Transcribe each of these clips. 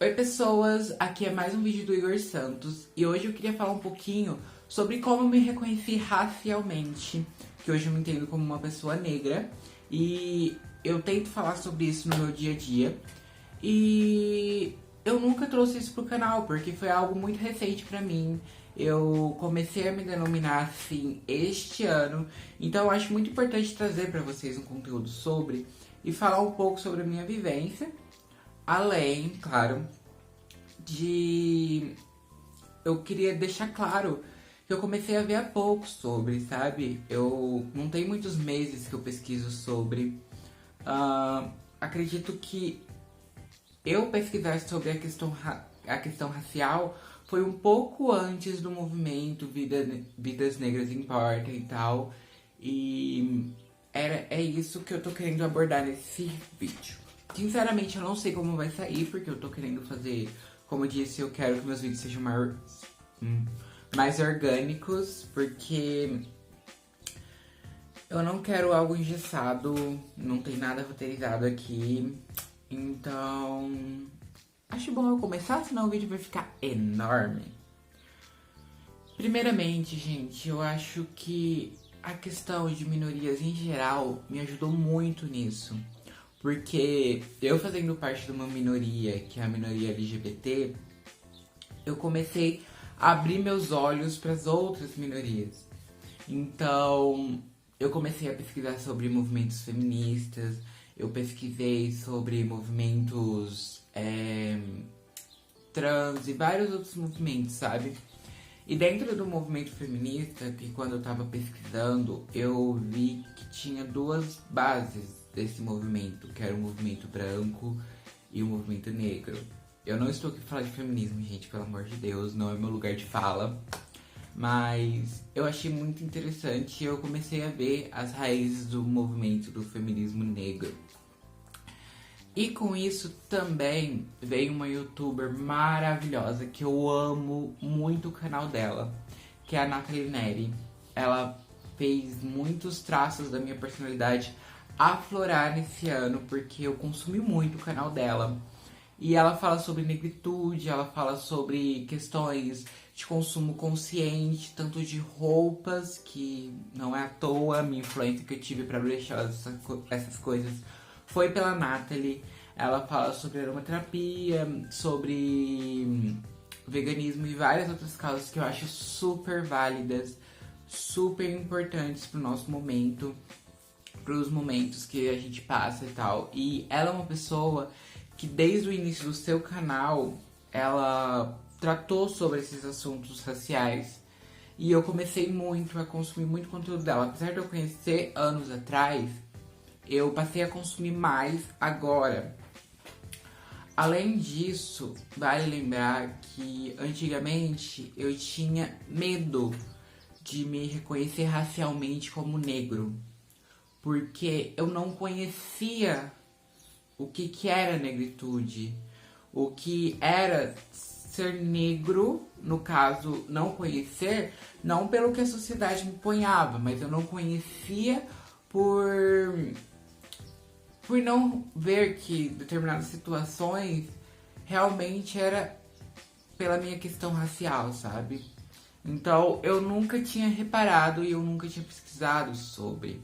Oi pessoas, aqui é mais um vídeo do Igor Santos e hoje eu queria falar um pouquinho sobre como eu me reconheci racialmente, que hoje eu me entendo como uma pessoa negra e eu tento falar sobre isso no meu dia a dia e eu nunca trouxe isso pro canal porque foi algo muito recente pra mim. Eu comecei a me denominar assim este ano, então eu acho muito importante trazer pra vocês um conteúdo sobre e falar um pouco sobre a minha vivência. Além, claro, de eu queria deixar claro que eu comecei a ver há pouco sobre, sabe? Eu não tem muitos meses que eu pesquiso sobre. Acredito que eu pesquisar sobre a questão racial foi um pouco antes do movimento Vidas Negras Importam e tal. E é isso que eu tô querendo abordar nesse vídeo. Sinceramente, eu não sei como vai sair, porque eu tô querendo fazer, como eu disse, eu quero que meus vídeos sejam mais orgânicos, porque eu não quero algo engessado, não tem nada roteirizado aqui. Então, acho bom eu começar, senão o vídeo vai ficar enorme. Primeiramente, gente, eu acho que a questão de minorias em geral me ajudou muito nisso. Porque eu fazendo parte de uma minoria, que é a minoria LGBT, eu comecei a abrir meus olhos para as outras minorias. Então, eu comecei a pesquisar sobre movimentos feministas, eu pesquisei sobre movimentos trans e vários outros movimentos, sabe? E dentro do movimento feminista, que quando eu tava pesquisando, eu vi que tinha duas bases desse movimento, que era o movimento branco e o movimento negro. Eu não estou aqui pra falar de feminismo, gente, pelo amor de Deus, não é meu lugar de fala. Mas eu achei muito interessante e eu comecei a ver as raízes do movimento do feminismo negro. E com isso também veio uma youtuber maravilhosa que eu amo muito o canal dela, que é a Nathalie Neri. Ela fez muitos traços da minha personalidade aflorar nesse ano, porque eu consumi muito o canal dela. E ela fala sobre negritude, ela fala sobre questões de consumo consciente, tanto de roupas, que não é à toa a minha influência que eu tive para deixar essas coisas foi pela Nathalie. Ela fala sobre aromaterapia, sobre veganismo e várias outras causas que eu acho super válidas, super importantes pro nosso momento, pros momentos que a gente passa e tal. E ela é uma pessoa que desde o início do seu canal, ela tratou sobre esses assuntos raciais. E eu comecei muito a consumir muito conteúdo dela. Apesar de eu conhecer anos atrás, eu passei a consumir mais agora. Além disso, vale lembrar que antigamente eu tinha medo de me reconhecer racialmente como negro, porque eu não conhecia o que era negritude, o que era ser negro, no caso, não conhecer, não pelo que a sociedade me ponhava, mas eu não conhecia por não ver que determinadas situações realmente era pela minha questão racial, sabe? Então eu nunca tinha reparado e eu nunca tinha pesquisado sobre.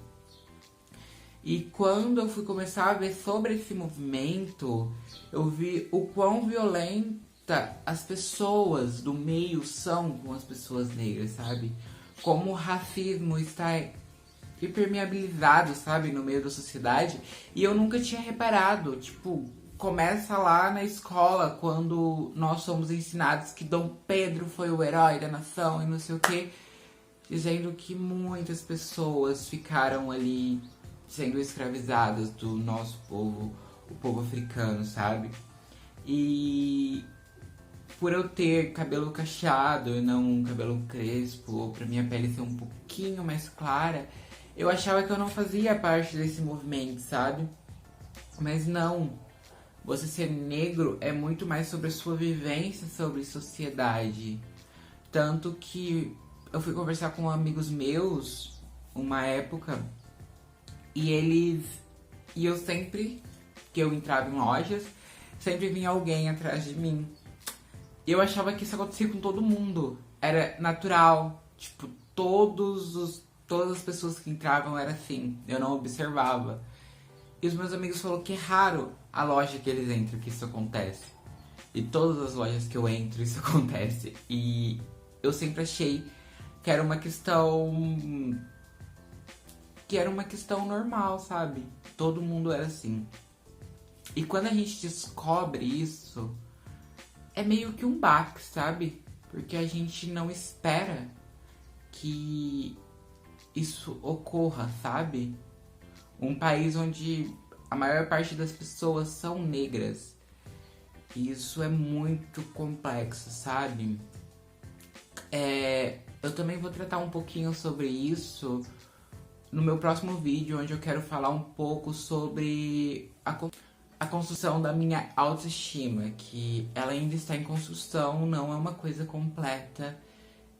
E quando eu fui começar a ver sobre esse movimento, eu vi o quão violenta as pessoas do meio são com as pessoas negras, sabe? Como o racismo está hipermeabilizado, sabe, no meio da sociedade. E eu nunca tinha reparado, tipo, começa lá na escola, quando nós somos ensinados que Dom Pedro foi o herói da nação e não sei o que, dizendo que muitas pessoas ficaram ali sendo escravizadas do nosso povo, o povo africano, sabe? E por eu ter cabelo cacheado e não um cabelo crespo, ou pra minha pele ser um pouquinho mais clara, eu achava que eu não fazia parte desse movimento, sabe? Mas não. Você ser negro é muito mais sobre a sua vivência sobre sociedade. Tanto que eu fui conversar com amigos meus uma época e eu sempre que eu entrava em lojas, sempre vinha alguém atrás de mim. E eu achava que isso acontecia com todo mundo. Era natural. Tipo, todas as pessoas que entravam era assim. Eu não observava. E os meus amigos falaram que é raro a loja que eles entram que isso acontece. E todas as lojas que eu entro isso acontece. E eu sempre achei que era uma questão... que era uma questão normal, sabe? Todo mundo era assim. E quando a gente descobre isso, é meio que um baque, sabe? Porque a gente não espera que isso ocorra, sabe? Um país onde a maior parte das pessoas são negras. E isso é muito complexo, sabe? Eu também vou tratar um pouquinho sobre isso no meu próximo vídeo, onde eu quero falar um pouco sobre a construção da minha autoestima, que ela ainda está em construção, não é uma coisa completa.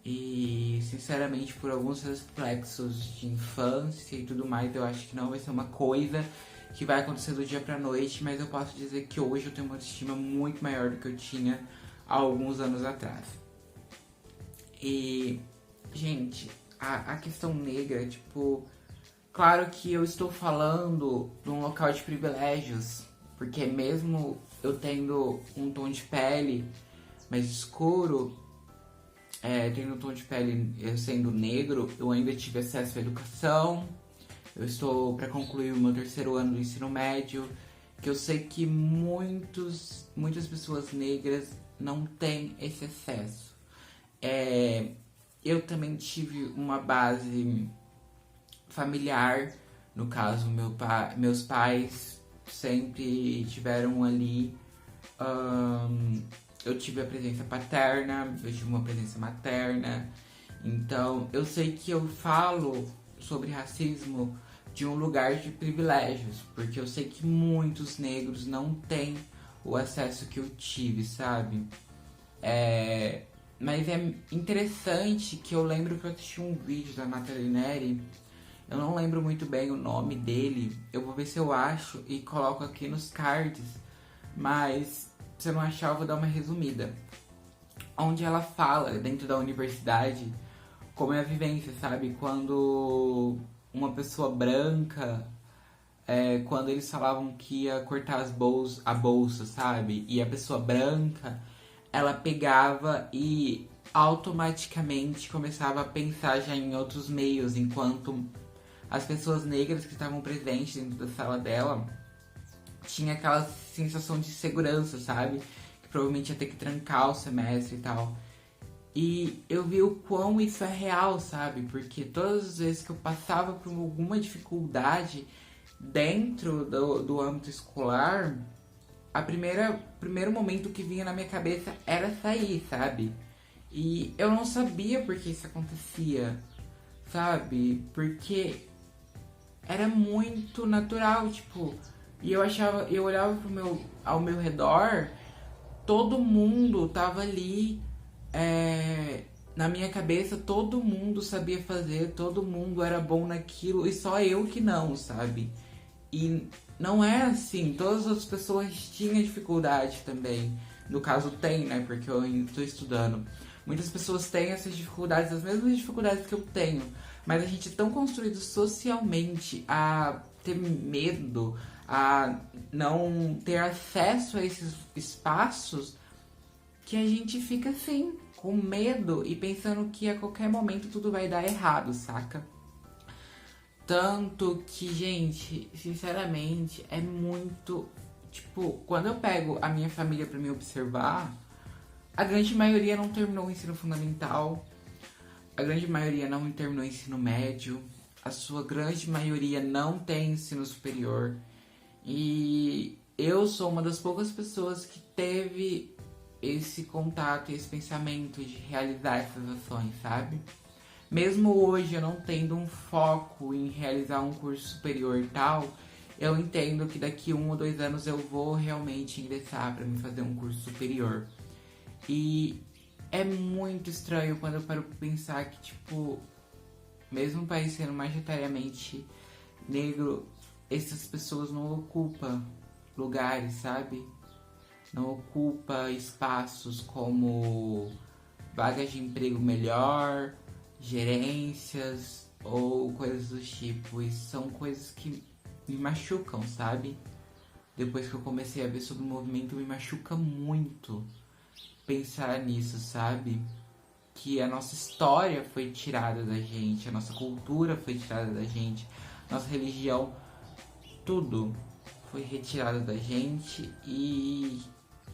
E, sinceramente, por alguns reflexos de infância e tudo mais, eu acho que não vai ser uma coisa que vai acontecer do dia pra noite, mas eu posso dizer que hoje eu tenho uma autoestima muito maior do que eu tinha há alguns anos atrás. E, gente, a questão negra, tipo, claro que eu estou falando de um local de privilégios, porque mesmo eu tendo um tom de pele mais escuro, tendo um tom de pele eu sendo negro, eu ainda tive acesso à educação. Eu estou para concluir o meu 3º ano do ensino médio, que eu sei que muitas pessoas negras não têm esse acesso. Eu também tive uma base familiar, no caso, meus pais sempre tiveram ali. Eu tive a presença paterna, eu tive uma presença materna. Então, eu sei que eu falo sobre racismo de um lugar de privilégios, porque eu sei que muitos negros não têm o acesso que eu tive, sabe? Mas é interessante que eu lembro que eu assisti um vídeo da Nathalie Neri, eu não lembro muito bem o nome dele, eu vou ver se eu acho e coloco aqui nos cards, mas se eu não achar eu vou dar uma resumida. Onde ela fala, dentro da universidade, como é a vivência, sabe? Quando uma pessoa branca, quando eles falavam que ia cortar a bolsa, sabe? E a pessoa branca, ela pegava e automaticamente começava a pensar já em outros meios, enquanto as pessoas negras que estavam presentes dentro da sala dela tinha aquela sensação de segurança, sabe? Que provavelmente ia ter que trancar o semestre e tal. E eu vi o quão isso é real, sabe? Porque todas as vezes que eu passava por alguma dificuldade dentro do âmbito escolar, primeiro momento que vinha na minha cabeça era sair, sabe? E eu não sabia por que isso acontecia, sabe? Porque era muito natural, tipo... E eu olhava ao meu redor, todo mundo tava ali... na minha cabeça todo mundo sabia fazer, todo mundo era bom naquilo e só eu que não, sabe? E não é assim, todas as pessoas tinham dificuldade também. No caso tem, né? Porque eu ainda estou estudando. Muitas pessoas têm essas dificuldades, as mesmas dificuldades que eu tenho. Mas a gente é tão construído socialmente a ter medo, a não ter acesso a esses espaços, que a gente fica assim, com medo e pensando que a qualquer momento tudo vai dar errado, saca? Tanto que, gente, sinceramente, é muito... Tipo, quando eu pego a minha família pra me observar, a grande maioria não terminou o ensino fundamental, a grande maioria não terminou o ensino médio, a sua grande maioria não tem ensino superior. E eu sou uma das poucas pessoas que teve esse contato e esse pensamento de realizar essas ações, sabe? Mesmo hoje eu não tendo um foco em realizar um curso superior e tal, eu entendo que daqui 1 ou 2 anos eu vou realmente ingressar para me fazer um curso superior. E é muito estranho quando eu paro pra pensar que, tipo, mesmo o país sendo majoritariamente negro, essas pessoas não ocupam lugares, sabe? não ocupa espaços como vagas de emprego melhor, gerências ou coisas do tipo. E são coisas que me machucam, sabe? Depois que eu comecei a ver sobre o movimento, me machuca muito pensar nisso, sabe? Que a nossa história foi tirada da gente, a nossa cultura foi tirada da gente, nossa religião, tudo foi retirado da gente. E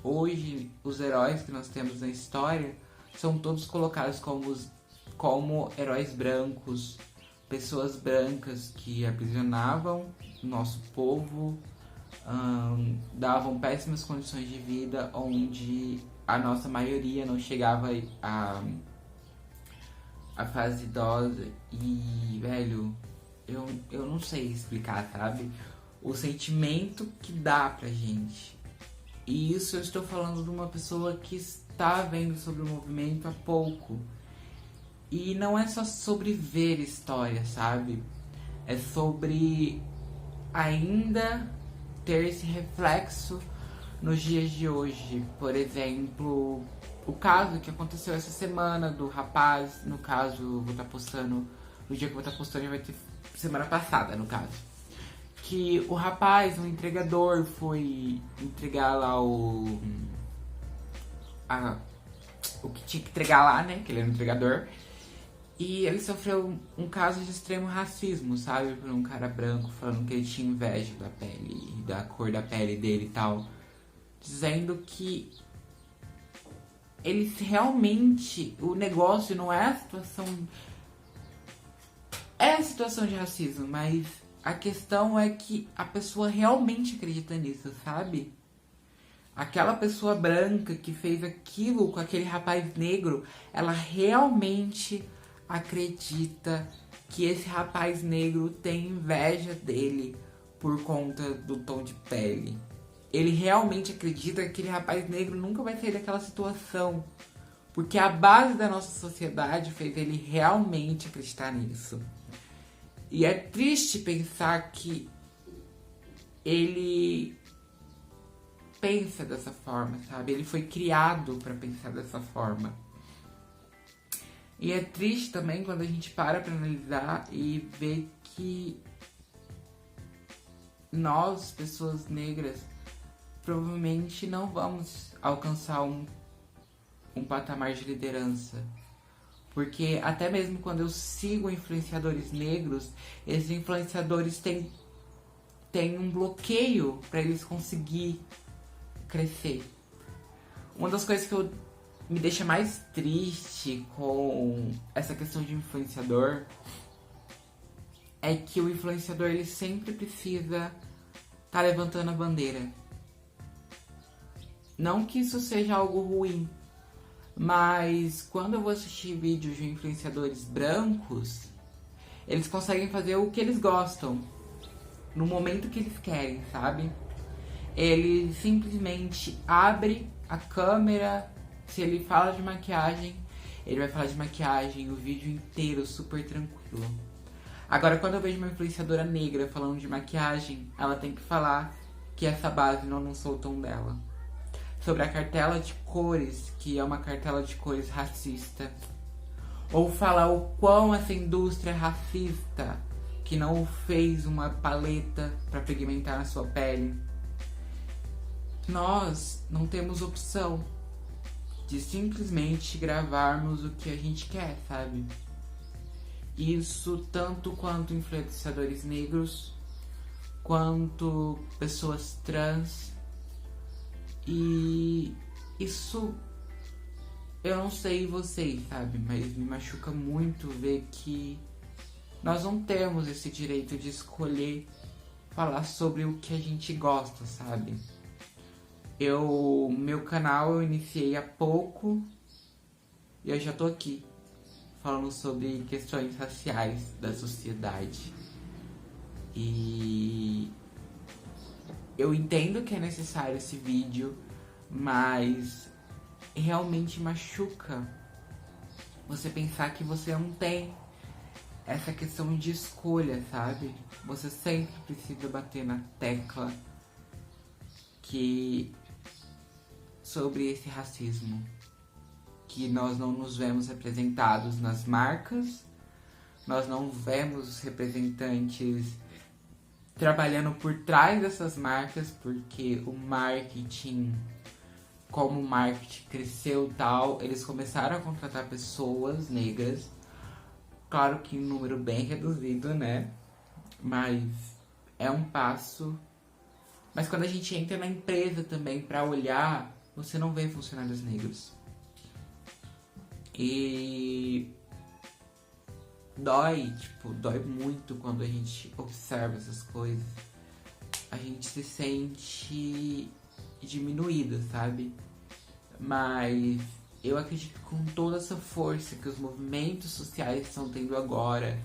hoje os heróis que nós temos na história são todos colocados como heróis brancos, pessoas brancas que aprisionavam o nosso povo, davam péssimas condições de vida, onde a nossa maioria não chegava a fase idosa. E, velho, eu não sei explicar, sabe? O sentimento que dá pra gente. E isso eu estou falando de uma pessoa que está vendo sobre o movimento há pouco. E não é só sobre ver história, sabe? É sobre ainda ter esse reflexo nos dias de hoje. Por exemplo, o caso que aconteceu essa semana do rapaz, no caso, vou estar postando, no dia que eu vou estar postando já vai ter semana passada, no caso. Que o rapaz, um entregador, foi entregar lá o que tinha que entregar lá, né? Que ele era um entregador. E ele sofreu um caso de extremo racismo, sabe? Por um cara branco falando que ele tinha inveja da pele, da cor da pele dele e tal. Dizendo que eles realmente, o negócio não é a situação. É a situação de racismo, mas a questão é que a pessoa realmente acredita nisso, sabe? Aquela pessoa branca que fez aquilo com aquele rapaz negro, ela realmente acredita que esse rapaz negro tem inveja dele por conta do tom de pele. Ele realmente acredita que aquele rapaz negro nunca vai sair daquela situação, porque a base da nossa sociedade fez ele realmente acreditar nisso. E é triste pensar que ele pensa dessa forma, sabe? Ele foi criado para pensar dessa forma. E é triste também quando a gente para analisar e ver que nós, pessoas negras, provavelmente não vamos alcançar um patamar de liderança. Porque até mesmo quando eu sigo influenciadores negros, esses influenciadores têm um bloqueio para eles conseguir crescer. Uma das coisas que me deixa mais triste com essa questão de influenciador é que o influenciador ele sempre precisa estar levantando a bandeira. Não que isso seja algo ruim, mas quando eu vou assistir vídeos de influenciadores brancos, eles conseguem fazer o que eles gostam, no momento que eles querem, sabe? Ele simplesmente abre a câmera, se ele fala de maquiagem, ele vai falar de maquiagem o vídeo inteiro, super tranquilo. Agora, quando eu vejo uma influenciadora negra falando de maquiagem, ela tem que falar que essa base não lançou o tom dela. Sobre a cartela de cores, que é uma cartela de cores racista. Ou falar o quão essa indústria é racista, que não fez uma paleta para pigmentar a sua pele. Nós não temos opção de simplesmente gravarmos o que a gente quer, sabe? Isso tanto quanto influenciadores negros, quanto pessoas trans. E isso, eu não sei vocês, sabe? Mas me machuca muito ver que nós não temos esse direito de escolher falar sobre o que a gente gosta, sabe? Meu canal eu iniciei há pouco e eu já tô aqui falando sobre questões raciais da sociedade. E eu entendo que é necessário esse vídeo, mas realmente machuca você pensar que você não tem essa questão de escolha, sabe? Você sempre precisa bater na tecla que sobre esse racismo, que nós não nos vemos representados nas marcas, nós não vemos os representantes trabalhando por trás dessas marcas, porque o marketing, como o marketing cresceu e tal, eles começaram a contratar pessoas negras, claro que em número bem reduzido, né? Mas é um passo. Mas quando a gente entra na empresa também pra olhar, você não vê funcionários negros. E dói muito quando a gente observa essas coisas. A gente se sente diminuída, sabe? Mas eu acredito que com toda essa força que os movimentos sociais estão tendo agora,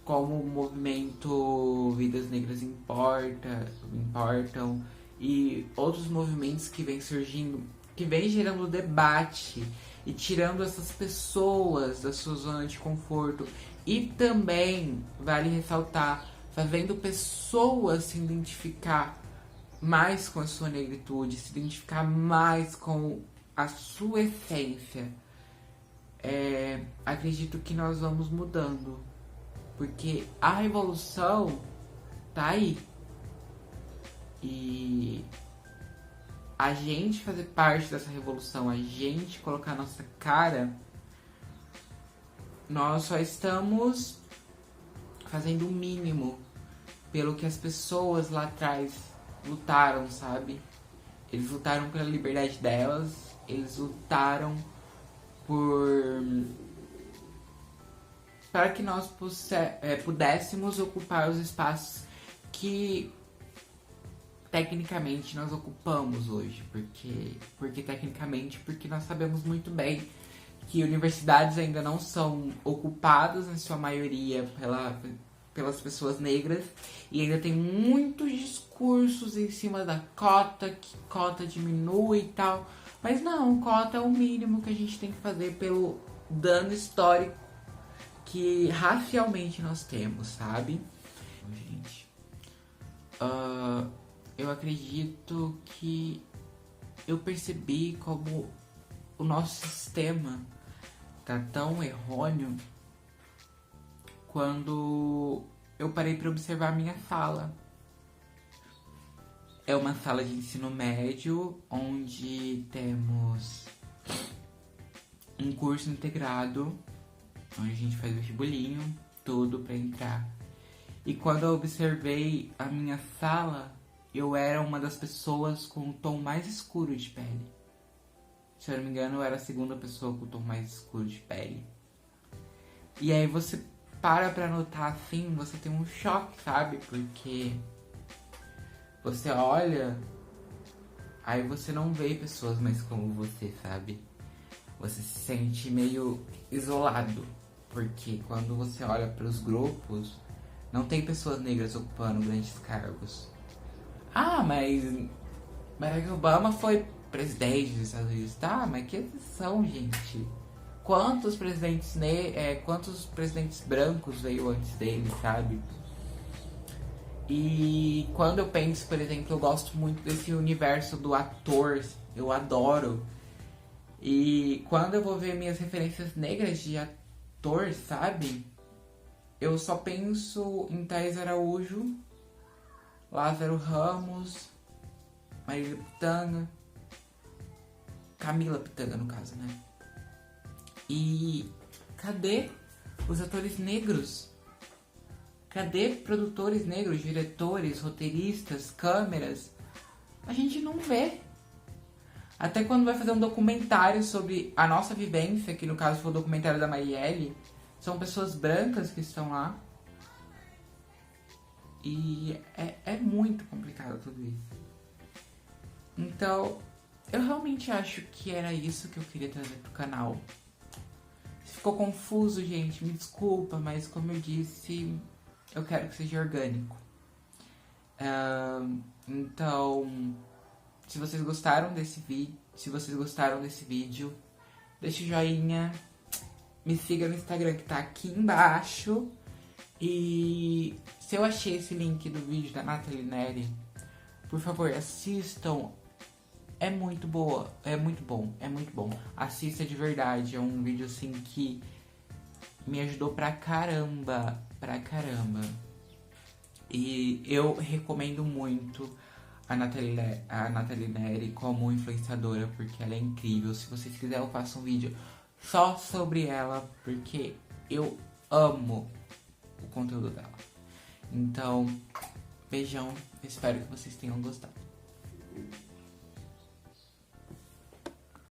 como o movimento Vidas Negras Importam e outros movimentos que vêm surgindo, que vêm gerando debate e tirando essas pessoas da sua zona de conforto, e também, vale ressaltar, fazendo pessoas se identificar mais com a sua negritude, se identificar mais com a sua essência. Acredito que nós vamos mudando, porque a revolução tá aí. E a gente fazer parte dessa revolução, a gente colocar a nossa cara, nós só estamos fazendo o mínimo pelo que as pessoas lá atrás lutaram, sabe? Eles lutaram pela liberdade delas, eles lutaram para que nós pudéssemos ocupar os espaços que tecnicamente nós ocupamos hoje. Porque tecnicamente, porque nós sabemos muito bem que universidades ainda não são ocupadas, em sua maioria, pelas pessoas negras, e ainda tem muitos discursos em cima da cota, que cota diminui e tal. Mas não, cota é o mínimo que a gente tem que fazer pelo dano histórico que racialmente nós temos, sabe? Gente, eu acredito que eu percebi como o nosso sistema tá tão errôneo quando eu parei para observar a minha sala. É uma sala de ensino médio onde temos um curso integrado, onde a gente faz vestibulinho, tudo para entrar. E quando eu observei a minha sala, eu era uma das pessoas com o tom mais escuro de pele. Se eu não me engano, eu era a segunda pessoa com o tom mais escuro de pele. E aí você pra notar assim, você tem um choque, sabe? Porque você olha, aí você não vê pessoas mais como você, sabe? Você se sente meio isolado. Porque quando você olha para os grupos, não tem pessoas negras ocupando grandes cargos. Ah, mas Barack Obama foi presidente dos Estados Unidos. Tá, mas que exceção, gente. Quantos presidentes brancos veio antes dele, sabe? E quando eu penso, por exemplo, eu gosto muito desse universo do ator, eu adoro. E quando eu vou ver minhas referências negras de ator, sabe? Eu só penso em Thaís Araújo, Lázaro Ramos, Marília Pitanga, Camila Pitanga no caso, né? E cadê os atores negros? Cadê produtores negros, diretores, roteiristas, câmeras? A gente não vê. Até quando vai fazer um documentário sobre a nossa vivência, que no caso foi o documentário da Marielle, são pessoas brancas que estão lá. E é muito complicado tudo isso. Então, eu realmente acho que era isso que eu queria trazer pro canal. Se ficou confuso, gente, me desculpa, mas como eu disse, eu quero que seja orgânico. Então, se vocês gostaram desse vídeo, deixa o joinha, me siga no Instagram que tá aqui embaixo. E se eu achei esse link do vídeo da Nathalie Neri, por favor, assistam. é muito boa, é muito bom, é muito bom. Assista de verdade, é um vídeo assim que me ajudou pra caramba, pra caramba. E eu recomendo muito a Nathalie Neri como influenciadora, porque ela é incrível. Se vocês quiserem, eu faço um vídeo só sobre ela, porque eu amo o conteúdo dela. Então, beijão, espero que vocês tenham gostado.